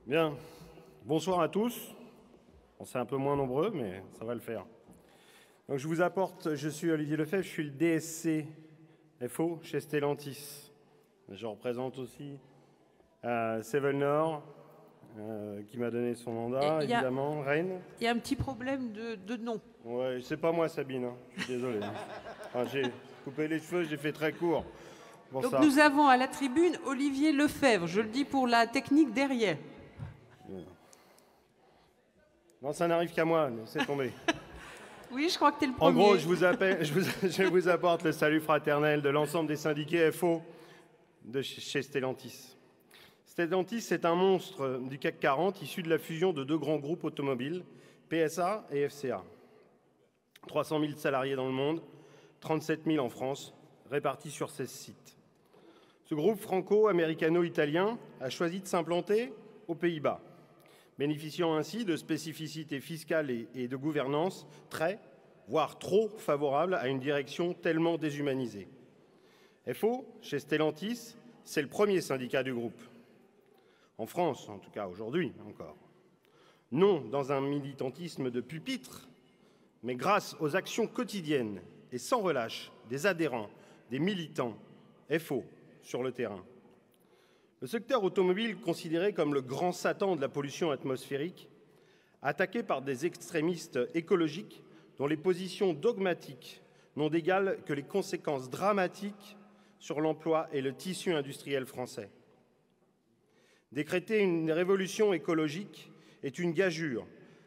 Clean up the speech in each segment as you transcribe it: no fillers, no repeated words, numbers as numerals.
Bien, bonsoir à tous. Bon, c'est un peu moins nombreux, mais ça va le faire. Donc, je suis Olivier Lefebvre, je suis le DSC FO chez Stellantis. Je représente aussi Sevel Nord, qui m'a donné son mandat, évidemment, Rennes. Il y a un petit problème de nom. Ouais, c'est pas moi, Sabine, hein. Je suis désolé. Enfin, j'ai coupé les cheveux, j'ai fait très court. Bon, Donc ça. nous avons à la tribune Olivier Lefebvre, je le dis pour la technique derrière. Non, ça n'arrive qu'à moi, laissez tomber. Oui, je crois que tu es le En premier. gros, je vous apporte le salut fraternel de l'ensemble des syndiqués FO de chez Stellantis. Stellantis, c'est un monstre du CAC 40 issu de la fusion de deux grands groupes automobiles, PSA et FCA. 300 000 salariés dans le monde, 37 000 en France, répartis sur 16 sites. Ce groupe franco-américano-italien a choisi de s'implanter aux Pays-Bas, bénéficiant ainsi de spécificités fiscales et de gouvernance très, voire trop favorables à une direction tellement déshumanisée. FO, chez Stellantis, c'est le premier syndicat du groupe. En France, en tout cas aujourd'hui encore. Non dans un militantisme de pupitre, mais grâce aux actions quotidiennes et sans relâche des adhérents, des militants FO sur le terrain. Le secteur automobile, considéré comme le grand Satan de la pollution atmosphérique, attaqué par des extrémistes écologiques dont les positions dogmatiques n'ont d'égal que les conséquences dramatiques sur l'emploi et le tissu industriel français. Décréter une révolution écologique est une gageure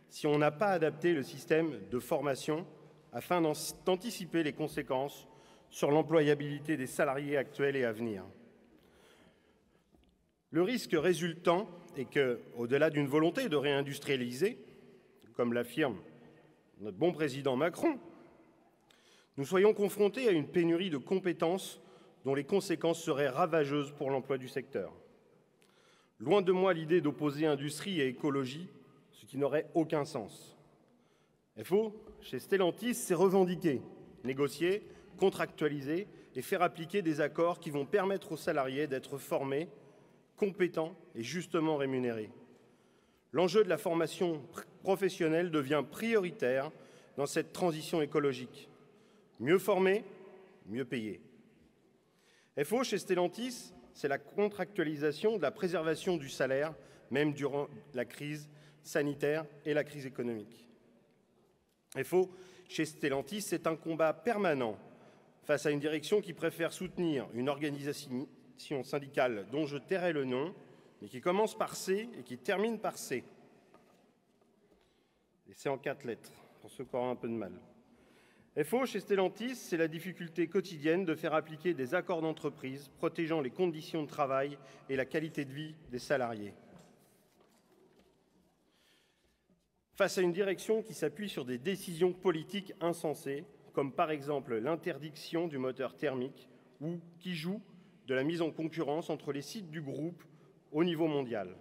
si on n'a pas adapté le système de formation afin d'anticiper les conséquences sur l'employabilité des salariés actuels et à venir. Le risque résultant est que, au-delà d'une volonté de réindustrialiser, comme l'affirme notre bon président Macron, nous soyons confrontés à une pénurie de compétences dont les conséquences seraient ravageuses pour l'emploi du secteur. Loin de moi l'idée d'opposer industrie et écologie, ce qui n'aurait aucun sens. FO, chez Stellantis, c'est revendiquer, négocier, contractualiser et faire appliquer des accords qui vont permettre aux salariés d'être formés, compétents et justement rémunérés. L'enjeu de la formation professionnelle devient prioritaire dans cette transition écologique. Mieux formés, mieux payés. FO, chez Stellantis, c'est la contractualisation de la préservation du salaire, même durant la crise sanitaire et la crise économique. FO, chez Stellantis, c'est un combat permanent face à une direction qui préfère soutenir une organisation syndicale dont je tairai le nom, mais qui commence par C et qui termine par C. Et c'est en 4 lettres, pour ceux qui auront un peu de mal. FO, chez Stellantis, c'est la difficulté quotidienne de faire appliquer des accords d'entreprise protégeant les conditions de travail et la qualité de vie des salariés. Face à une direction qui s'appuie sur des décisions politiques insensées, comme par exemple l'interdiction du moteur thermique, ou qui joue de la mise en concurrence entre les sites du groupe au niveau mondial,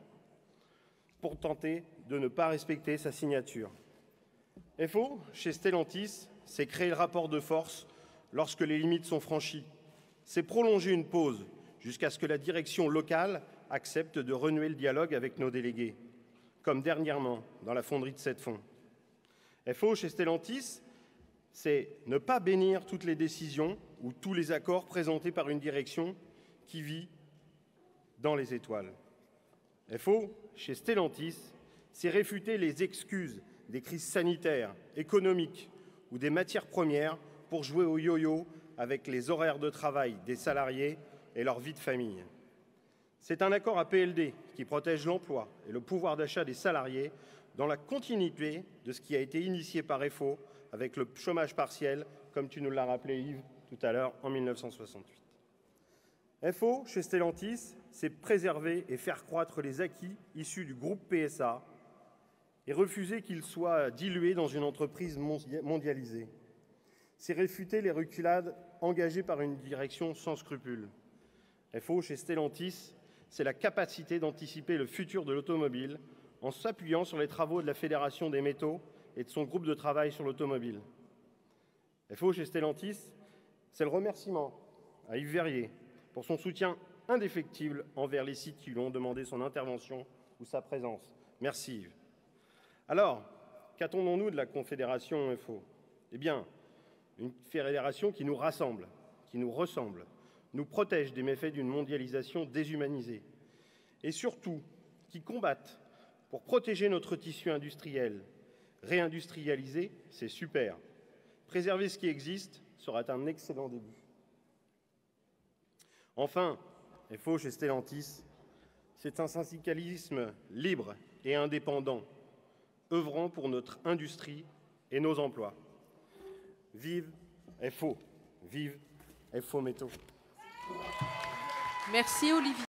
pour tenter de ne pas respecter sa signature. FO, chez Stellantis, c'est créer le rapport de force lorsque les limites sont franchies. C'est prolonger une pause jusqu'à ce que la direction locale accepte de renouer le dialogue avec nos délégués, comme dernièrement dans la fonderie de Sept-Fonds. FO, chez Stellantis, c'est ne pas bénir toutes les décisions ou tous les accords présentés par une direction qui vit dans les étoiles. FO, chez Stellantis, c'est réfuter les excuses des crises sanitaires, économiques ou des matières premières pour jouer au yo-yo avec les horaires de travail des salariés et leur vie de famille. C'est un accord APLD qui protège l'emploi et le pouvoir d'achat des salariés dans la continuité de ce qui a été initié par FO avec le chômage partiel, comme tu nous l'as rappelé Yves tout à l'heure, en 1968. FO, chez Stellantis, c'est préserver et faire croître les acquis issus du groupe PSA et refuser qu'ils soient dilués dans une entreprise mondialisée. C'est réfuter les reculades engagées par une direction sans scrupules. FO, chez Stellantis, c'est la capacité d'anticiper le futur de l'automobile en s'appuyant sur les travaux de la Fédération des métaux et de son groupe de travail sur l'automobile. FO, chez Stellantis, c'est le remerciement à Yves Verrier pour son soutien indéfectible envers les sites qui lui ont demandé son intervention ou sa présence. Merci Yves. Alors, qu'attendons-nous de la Confédération FO? Eh bien, une fédération qui nous rassemble, qui nous ressemble, nous protège des méfaits d'une mondialisation déshumanisée et surtout qui combatte pour protéger notre tissu industriel. Réindustrialiser, c'est super. Préserver ce qui existe sera un excellent début. Enfin, FO chez Stellantis, c'est un syndicalisme libre et indépendant, œuvrant pour notre industrie et nos emplois. Vive FO, vive FO Métaux. Merci Olivier.